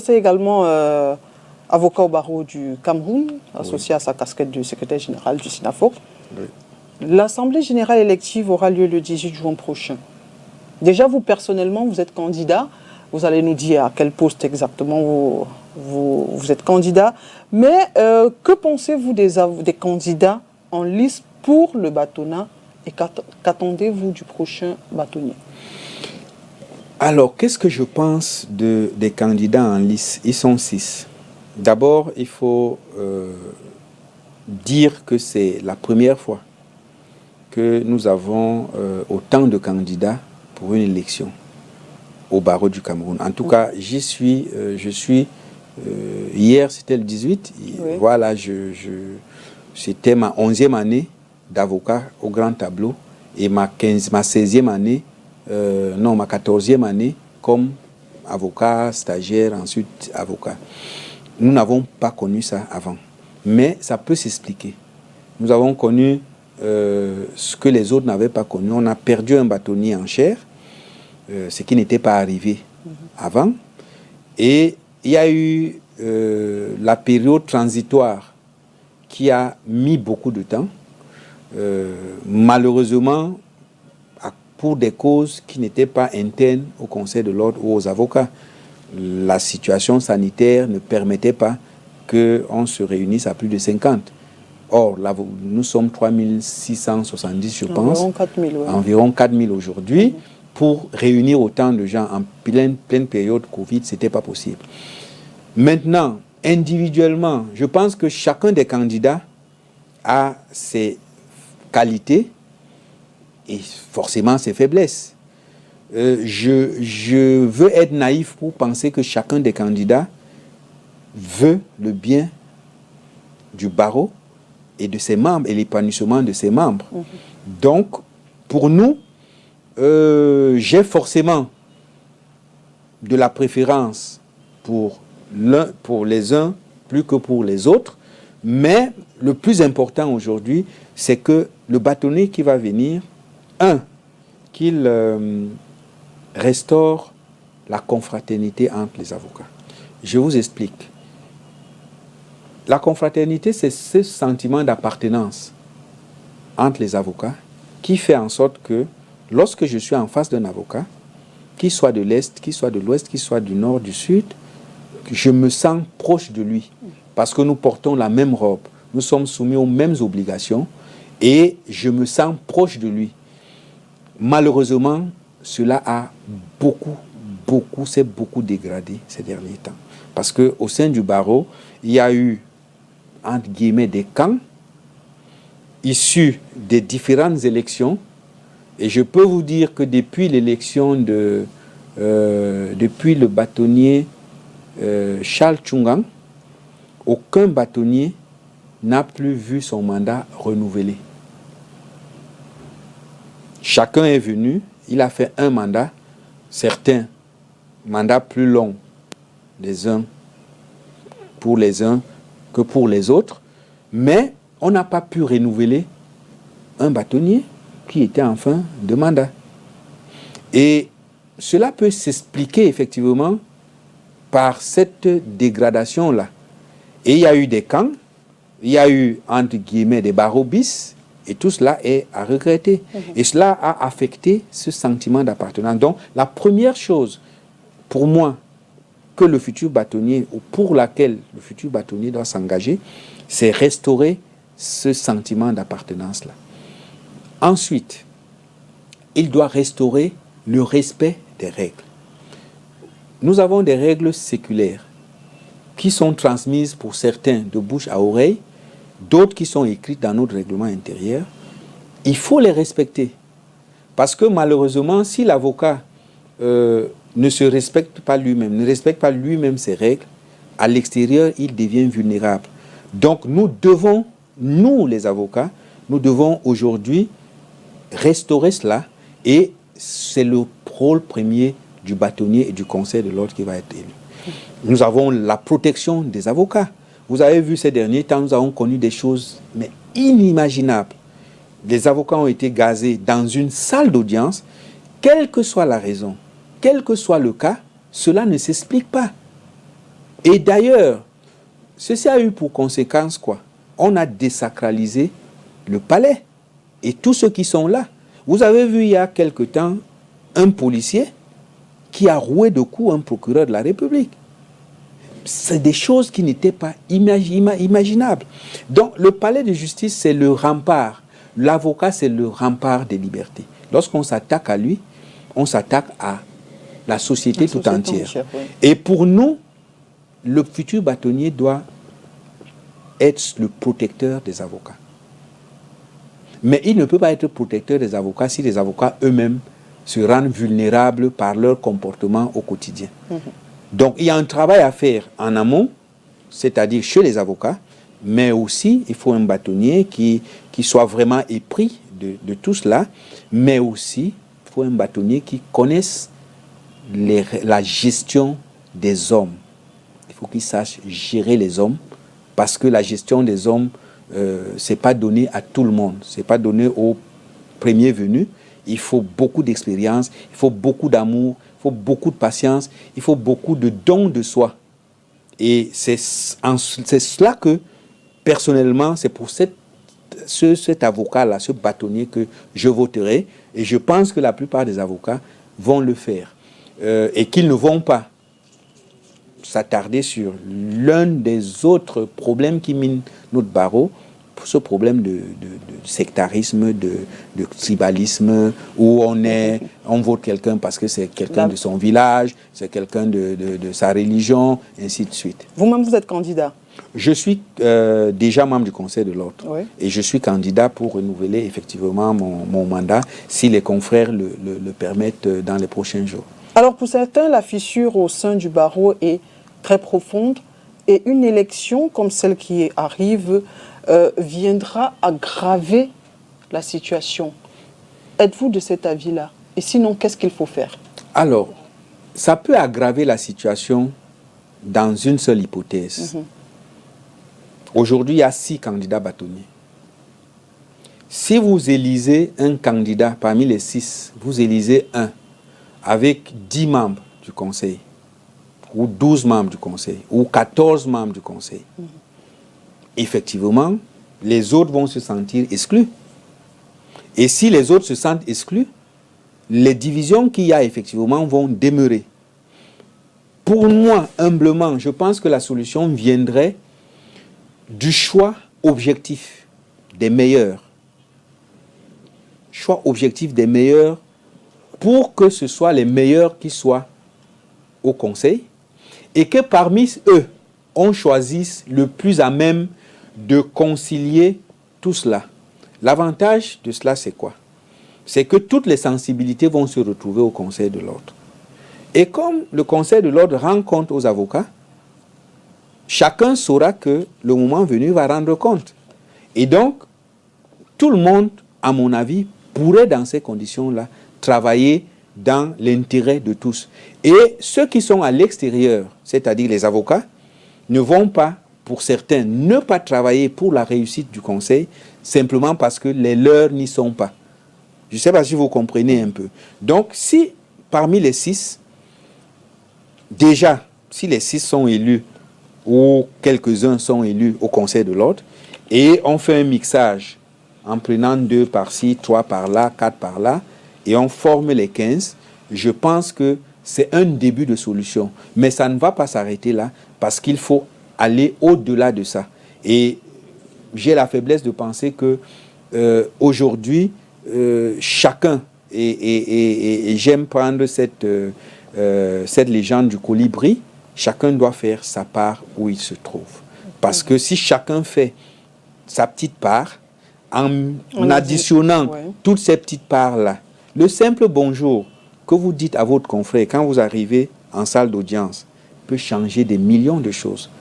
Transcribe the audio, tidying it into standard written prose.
C'est également avocat au barreau du Cameroun, associé à sa casquette de secrétaire général du SYNAFOC. Oui. L'Assemblée générale élective aura lieu le 18 juin prochain. Déjà, vous, personnellement, vous êtes candidat. Vous allez nous dire à quel poste exactement vous êtes candidat. Mais que pensez-vous des candidats en lice pour le bâtonnat et qu'attendez-vous du prochain bâtonnier? Alors, qu'est-ce que je pense des candidats en lice? Ils sont 6. D'abord, il faut dire que c'est la première fois que nous avons autant de candidats pour une élection au barreau du Cameroun. En tout cas, je suis, hier c'était le 18, oui. Voilà, c'était ma 11e année d'avocat au grand tableau et ma 16e année, ma 14e année comme avocat, stagiaire, ensuite avocat. Nous n'avons pas connu ça avant, mais ça peut s'expliquer. Nous avons connu ce que les autres n'avaient pas connu. On a perdu un bâtonnier en chair, ce qui n'était pas arrivé avant. Et il y a eu la période transitoire qui a mis beaucoup de temps. Malheureusement, pour des causes qui n'étaient pas internes au Conseil de l'ordre ou aux avocats. La situation sanitaire ne permettait pas qu'on se réunisse à plus de 50. Or, là, nous sommes 3670, je pense. Environ 4000, ouais. Environ 4000 aujourd'hui. Pour réunir autant de gens en pleine période Covid, ce n'était pas possible. Maintenant, individuellement, je pense que chacun des candidats a ses qualités et forcément ses faiblesses. Je veux être naïf pour penser que chacun des candidats veut le bien du barreau et de ses membres et l'épanouissement de ses membres. Donc, pour nous, j'ai forcément de la préférence pour les uns plus que pour les autres, mais le plus important aujourd'hui, c'est que le bâtonnier qui va venir, qu'il restaure la confraternité entre les avocats. Je vous explique. La confraternité, c'est ce sentiment d'appartenance entre les avocats qui fait en sorte que lorsque je suis en face d'un avocat, qu'il soit de l'Est, qu'il soit de l'Ouest, qu'il soit du Nord, du Sud, je me sens proche de lui parce que nous portons la même robe, nous sommes soumis aux mêmes obligations et je me sens proche de lui. Malheureusement, cela a s'est beaucoup dégradé ces derniers temps. Parce qu'au sein du barreau, il y a eu, entre guillemets, des camps issus des différentes élections. Et je peux vous dire que depuis l'élection depuis le bâtonnier Charles Tchungang, aucun bâtonnier n'a plus vu son mandat renouvelé. Chacun est venu, il a fait un mandat, certains mandats plus longs, les uns pour les uns que pour les autres, mais on n'a pas pu renouveler un bâtonnier qui était en fin de mandat. Et cela peut s'expliquer effectivement par cette dégradation-là. Et il y a eu des camps, il y a eu entre guillemets des barreaux bis, et tout cela est à regretter. Et cela a affecté ce sentiment d'appartenance. Donc, la première chose, pour moi, que le futur bâtonnier, ou pour laquelle le futur bâtonnier doit s'engager, c'est restaurer ce sentiment d'appartenance-là. Ensuite, il doit restaurer le respect des règles. Nous avons des règles séculaires qui sont transmises pour certains de bouche à oreille, d'autres qui sont écrites dans notre règlement intérieur. Il faut les respecter. Parce que malheureusement, si l'avocat ne se respecte pas lui-même, ne respecte pas lui-même ses règles, à l'extérieur, il devient vulnérable. Donc nous devons, nous les avocats, nous devons aujourd'hui restaurer cela et c'est le rôle premier du bâtonnier et du Conseil de l'ordre qui va être élu. Nous avons la protection des avocats. Vous avez vu ces derniers temps, nous avons connu des choses mais inimaginables. Les avocats ont été gazés dans une salle d'audience, quelle que soit la raison, quel que soit le cas, cela ne s'explique pas. Et d'ailleurs, ceci a eu pour conséquence quoi? On a désacralisé le palais et tous ceux qui sont là. Vous avez vu il y a quelque temps un policier qui a roué de coups un procureur de la République. C'est des choses qui n'étaient pas imaginables. Donc le palais de justice, c'est le rempart. L'avocat, c'est le rempart des libertés. Lorsqu'on s'attaque à lui, on s'attaque à la société tout entière. Oui. Et pour nous, le futur bâtonnier doit être le protecteur des avocats. Mais il ne peut pas être protecteur des avocats si les avocats eux-mêmes se rendent vulnérables par leur comportement au quotidien. Donc il y a un travail à faire en amont, c'est-à-dire chez les avocats, mais aussi il faut un bâtonnier qui soit vraiment épris de tout cela, mais aussi il faut un bâtonnier qui connaisse la gestion des hommes. Il faut qu'il sache gérer les hommes, parce que la gestion des hommes, ce n'est pas donné à tout le monde, ce n'est pas donné aux premiers venus. Il faut beaucoup d'expérience, il faut beaucoup d'amour, il faut beaucoup de patience, il faut beaucoup de don de soi. Et c'est cela que, personnellement, c'est pour cet avocat-là, ce bâtonnier que je voterai. Et je pense que la plupart des avocats vont le faire. Et qu'ils ne vont pas s'attarder sur l'un des autres problèmes qui minent notre barreau, ce problème de sectarisme, de tribalisme, où on vote quelqu'un parce que c'est quelqu'un de son village, c'est quelqu'un de sa religion, ainsi de suite. Vous-même, vous êtes candidat? Je suis déjà membre du Conseil de l'Ordre. Oui. Et je suis candidat pour renouveler effectivement mon mandat, si les confrères le permettent dans les prochains jours. Alors pour certains, la fissure au sein du barreau est très profonde et une élection comme celle qui arrive viendra aggraver la situation. Êtes-vous de cet avis-là? Et sinon, qu'est-ce qu'il faut faire? Alors, ça peut aggraver la situation dans une seule hypothèse. Aujourd'hui, il y a 6 candidats bâtonniers. Si vous élisez un candidat parmi les 6, vous élisez un avec 10 membres du conseil, ou 12 membres du conseil, ou 14 membres du conseil. Effectivement, les autres vont se sentir exclus. Et si les autres se sentent exclus, les divisions qu'il y a effectivement vont demeurer. Pour moi, humblement, je pense que la solution viendrait du choix objectif des meilleurs. Choix objectif des meilleurs pour que ce soit les meilleurs qui soient au conseil et que parmi eux, on choisisse le plus à même de concilier tout cela. L'avantage de cela, c'est quoi? C'est que toutes les sensibilités vont se retrouver au Conseil de l'Ordre. Et comme le Conseil de l'Ordre rend compte aux avocats, chacun saura que le moment venu va rendre compte. Et donc, tout le monde, à mon avis, pourrait dans ces conditions-là travailler dans l'intérêt de tous. Et ceux qui sont à l'extérieur, c'est-à-dire les avocats, ne vont pas, pour certains, ne pas travailler pour la réussite du conseil, simplement parce que les leurs n'y sont pas. Je ne sais pas si vous comprenez un peu. Donc, si parmi les 6, déjà, si les 6 sont élus, ou quelques-uns sont élus au Conseil de l'Ordre, et on fait un mixage en prenant 2 par-ci, 3 par-là, 4 par-là, et on forme les 15, je pense que c'est un début de solution. Mais ça ne va pas s'arrêter là, parce qu'il faut aller au-delà de ça. Et j'ai la faiblesse de penser que aujourd'hui, chacun, et j'aime prendre cette légende du colibri, chacun doit faire sa part où il se trouve. Parce que si chacun fait sa petite part, en additionnant toutes ces petites parts-là, le simple bonjour que vous dites à votre confrère quand vous arrivez en salle d'audience peut changer des millions de choses.